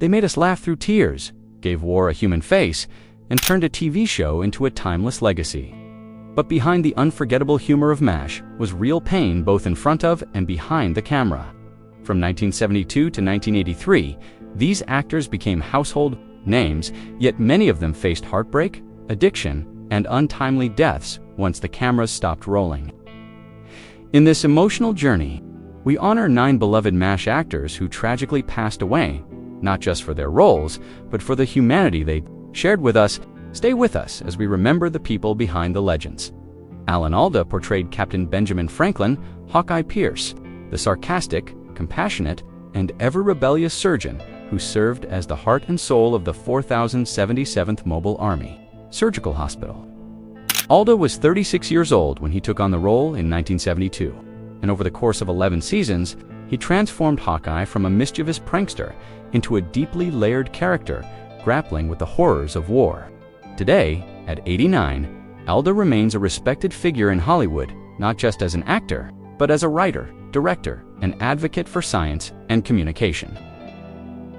They made us laugh through tears, gave war a human face, and turned a TV show into a timeless legacy. But behind the unforgettable humor of MASH was real pain both in front of and behind the camera. From 1972 to 1983, these actors became household names, yet many of them faced heartbreak, addiction, and untimely deaths once the cameras stopped rolling. In this emotional journey, we honor 9 beloved MASH actors who tragically passed away, not just for their roles, but for the humanity they shared with us. Stay with us as we remember the people behind the legends. Alan Alda portrayed Captain Benjamin Franklin, Hawkeye Pierce, the sarcastic, compassionate, and ever-rebellious surgeon who served as the heart and soul of the 4077th Mobile Army Surgical Hospital. Alda was 36 years old when he took on the role in 1972, and over the course of 11 seasons, he transformed Hawkeye from a mischievous prankster into a deeply layered character grappling with the horrors of war. Today, at 89, Alda remains a respected figure in Hollywood, not just as an actor, but as a writer, director, and advocate for science and communication.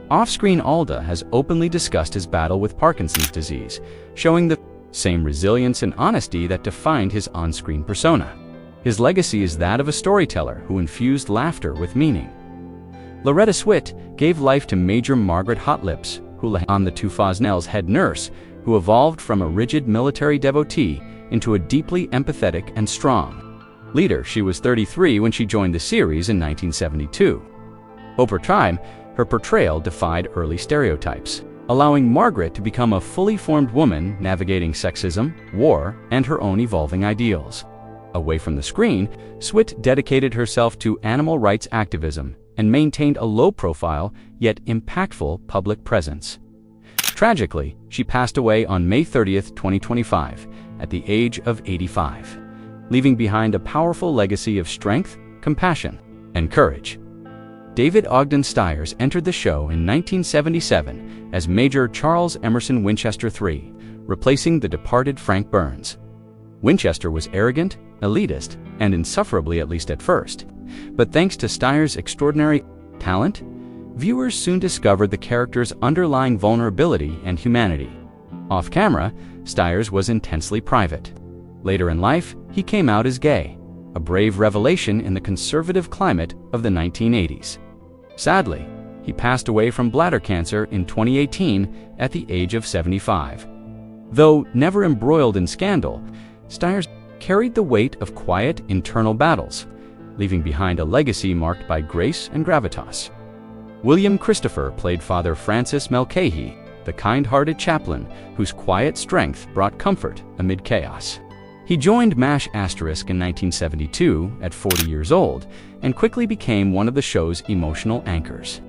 Off-screen, Alda has openly discussed his battle with Parkinson's disease, showing the same resilience and honesty that defined his on-screen persona. His legacy is that of a storyteller who infused laughter with meaning. Loretta Swit gave life to Major Margaret Hotlips, who lay on the Two Fosnell's head nurse, who evolved from a rigid military devotee into a deeply empathetic and strong leader. She was 33 when she joined the series in 1972. Over time, her portrayal defied early stereotypes, allowing Margaret to become a fully formed woman navigating sexism, war, and her own evolving ideals. Away from the screen, Swit dedicated herself to animal rights activism and maintained a low-profile yet impactful public presence. Tragically, she passed away on May 30, 2025, at the age of 85, leaving behind a powerful legacy of strength, compassion, and courage. David Ogden Stiers entered the show in 1977 as Major Charles Emerson Winchester III, replacing the departed Frank Burns. Winchester was arrogant, elitist, and insufferably, at least at first. But thanks to Stiers' extraordinary talent, viewers soon discovered the character's underlying vulnerability and humanity. Off-camera, Stiers was intensely private. Later in life, he came out as gay, a brave revelation in the conservative climate of the 1980s. Sadly, he passed away from bladder cancer in 2018 at the age of 75. Though never embroiled in scandal, Stiers carried the weight of quiet internal battles, leaving behind a legacy marked by grace and gravitas. William Christopher played Father Francis Mulcahy, the kind-hearted chaplain whose quiet strength brought comfort amid chaos. He joined MASH * in 1972 at 40 years old and quickly became one of the show's emotional anchors.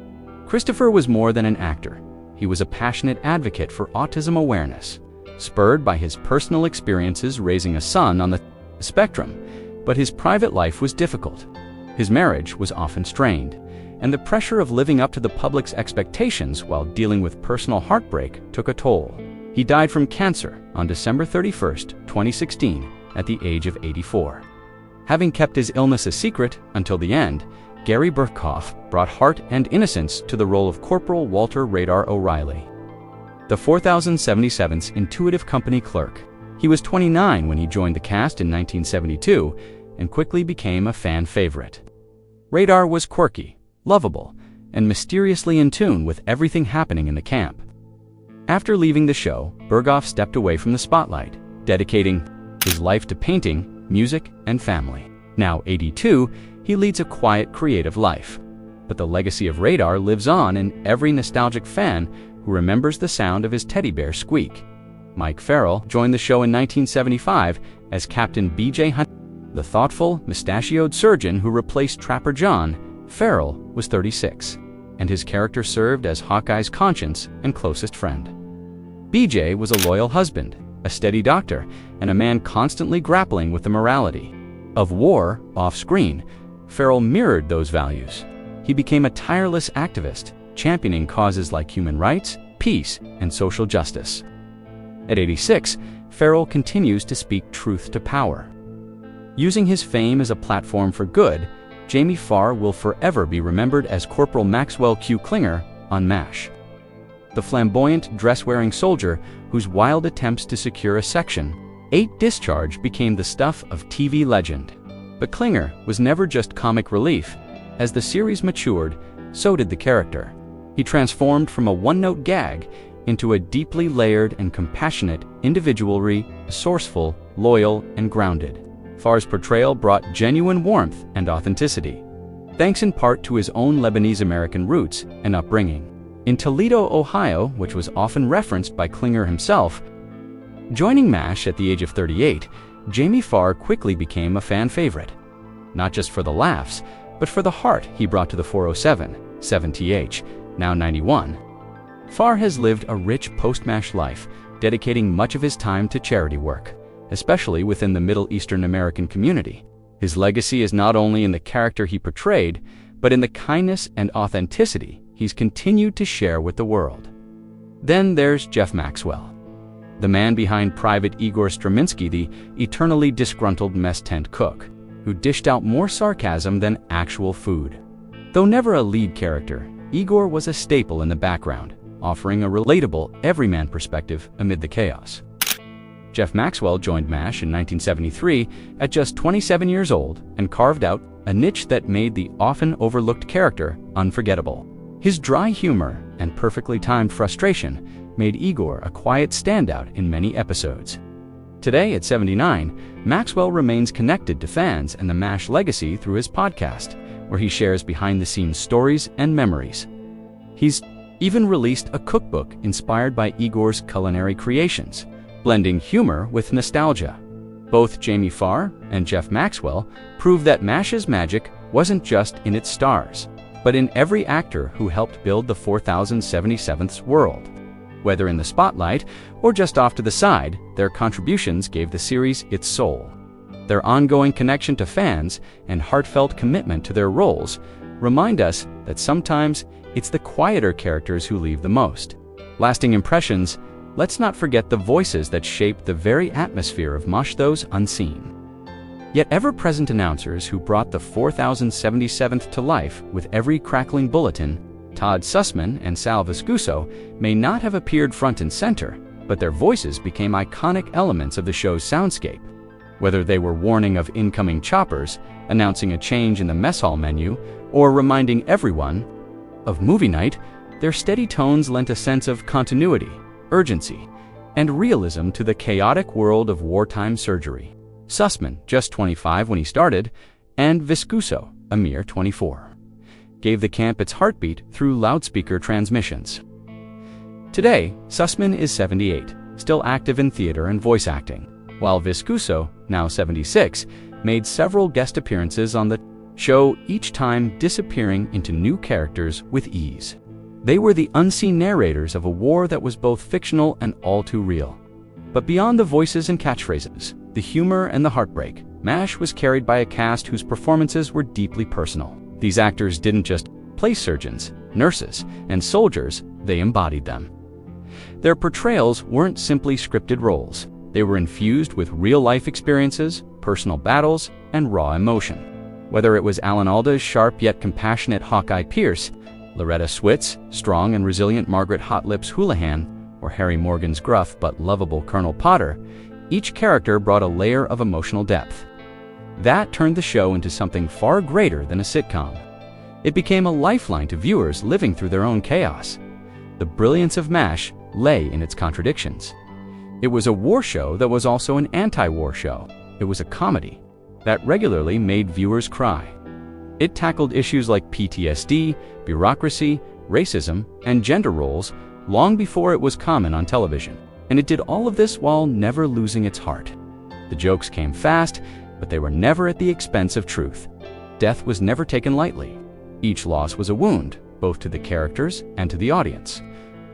Christopher was more than an actor. He was a passionate advocate for autism awareness, spurred by his personal experiences raising a son on the spectrum. But his private life was difficult. His marriage was often strained, and the pressure of living up to the public's expectations while dealing with personal heartbreak took a toll. He died from cancer on December 31, 2016, at the age of 84. Having kept his illness a secret until the end, Gary Burkhoff brought heart and innocence to the role of Corporal Walter Radar O'Reilly, the 4077's intuitive company clerk. He was 29 when he joined the cast in 1972 and quickly became a fan favorite. Radar was quirky, lovable, and mysteriously in tune with everything happening in the camp. After leaving the show, Burkhoff stepped away from the spotlight, dedicating his life to painting, music, and family. Now 82, he leads a quiet, creative life. But the legacy of Radar lives on in every nostalgic fan who remembers the sound of his teddy bear squeak. Mike Farrell joined the show in 1975 as Captain B.J. Hunt, the thoughtful, mustachioed surgeon who replaced Trapper John. Farrell was 36, and his character served as Hawkeye's conscience and closest friend. B.J. was a loyal husband, a steady doctor, and a man constantly grappling with the morality of war off-screen. Farrell mirrored those values. He became a tireless activist, championing causes like human rights, peace, and social justice. At 86, Farrell continues to speak truth to power. Using his fame as a platform for good, Jamie Farr will forever be remembered as Corporal Maxwell Q. Klinger on MASH. the flamboyant, dress-wearing soldier whose wild attempts to secure a Section 8 discharge became the stuff of TV legend. But Klinger was never just comic relief. As the series matured, so did the character. He transformed from a one-note gag into a deeply layered and compassionate individual, resourceful, loyal, and grounded. Farr's portrayal brought genuine warmth and authenticity, thanks in part to his own Lebanese-American roots and upbringing. In Toledo, Ohio, which was often referenced by Klinger himself, joining MASH at the age of 38, Jamie Farr quickly became a fan favorite. Not just for the laughs, but for the heart he brought to the 407, 7th, now 91. Farr has lived a rich post-MASH life, dedicating much of his time to charity work, especially within the Middle Eastern American community. His legacy is not only in the character he portrayed, but in the kindness and authenticity he's continued to share with the world. Then there's Jeff Maxwell, the man behind Private Igor Straminsky, the eternally disgruntled mess tent cook, who dished out more sarcasm than actual food. Though never a lead character, Igor was a staple in the background, offering a relatable, everyman perspective amid the chaos. Jeff Maxwell joined MASH in 1973 at just 27 years old and carved out a niche that made the often overlooked character unforgettable. His dry humor and perfectly timed frustration made Igor a quiet standout in many episodes. Today, at 79, Maxwell remains connected to fans and the MASH legacy through his podcast, where he shares behind-the-scenes stories and memories. He's even released a cookbook inspired by Igor's culinary creations, blending humor with nostalgia. Both Jamie Farr and Jeff Maxwell prove that MASH's magic wasn't just in its stars, but in every actor who helped build the 4077th world. Whether in the spotlight or just off to the side, their contributions gave the series its soul. Their ongoing connection to fans and heartfelt commitment to their roles remind us that sometimes it's the quieter characters who leave the most lasting impressions. Let's not forget the voices that shaped the very atmosphere of MASH, those unseen, yet ever-present announcers who brought the 4077th to life with every crackling bulletin. Todd Sussman and Sal Viscuso may not have appeared front and center, but their voices became iconic elements of the show's soundscape. Whether they were warning of incoming choppers, announcing a change in the mess hall menu, or reminding everyone of movie night, their steady tones lent a sense of continuity, urgency, and realism to the chaotic world of wartime surgery. Sussman, just 25 when he started, and Viscuso, a mere 24, gave the camp its heartbeat through loudspeaker transmissions. Today, Sussman is 78, still active in theater and voice acting, while Viscuso, now 76, made several guest appearances on the show, each time disappearing into new characters with ease. They were the unseen narrators of a war that was both fictional and all too real. But beyond the voices and catchphrases, the humor and the heartbreak, MASH was carried by a cast whose performances were deeply personal. These actors didn't just play surgeons, nurses, and soldiers, they embodied them. Their portrayals weren't simply scripted roles. They were infused with real-life experiences, personal battles, and raw emotion. Whether it was Alan Alda's sharp yet compassionate Hawkeye Pierce, Loretta Swit's strong and resilient Margaret Hot Lips Houlihan, or Harry Morgan's gruff but lovable Colonel Potter, each character brought a layer of emotional depth. That turned the show into something far greater than a sitcom. It became a lifeline to viewers living through their own chaos. The brilliance of MASH lay in its contradictions. It was a war show that was also an anti-war show. It was a comedy that regularly made viewers cry. It tackled issues like PTSD, bureaucracy, racism, and gender roles long before it was common on television. And it did all of this while never losing its heart. The jokes came fast, but they were never at the expense of truth. Death was never taken lightly. Each loss was a wound, both to the characters and to the audience.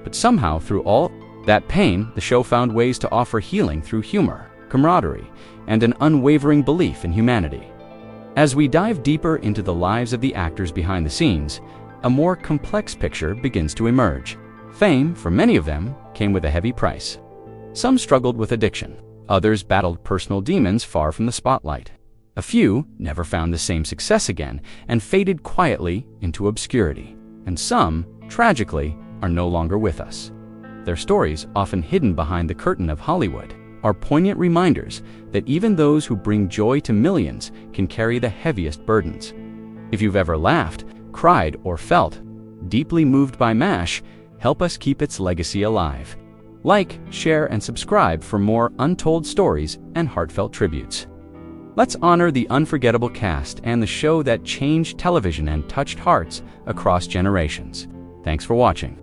But somehow, through all that pain, the show found ways to offer healing through humor, camaraderie, and an unwavering belief in humanity. As we dive deeper into the lives of the actors behind the scenes, a more complex picture begins to emerge. Fame, for many of them, came with a heavy price. Some struggled with addiction. Others battled personal demons far from the spotlight. A few never found the same success again and faded quietly into obscurity. And some, tragically, are no longer with us. Their stories, often hidden behind the curtain of Hollywood, are poignant reminders that even those who bring joy to millions can carry the heaviest burdens. If you've ever laughed, cried, or felt deeply moved by MASH, help us keep its legacy alive. Like, share, and subscribe for more untold stories and heartfelt tributes. Let's honor the unforgettable cast and the show that changed television and touched hearts across generations. Thanks for watching.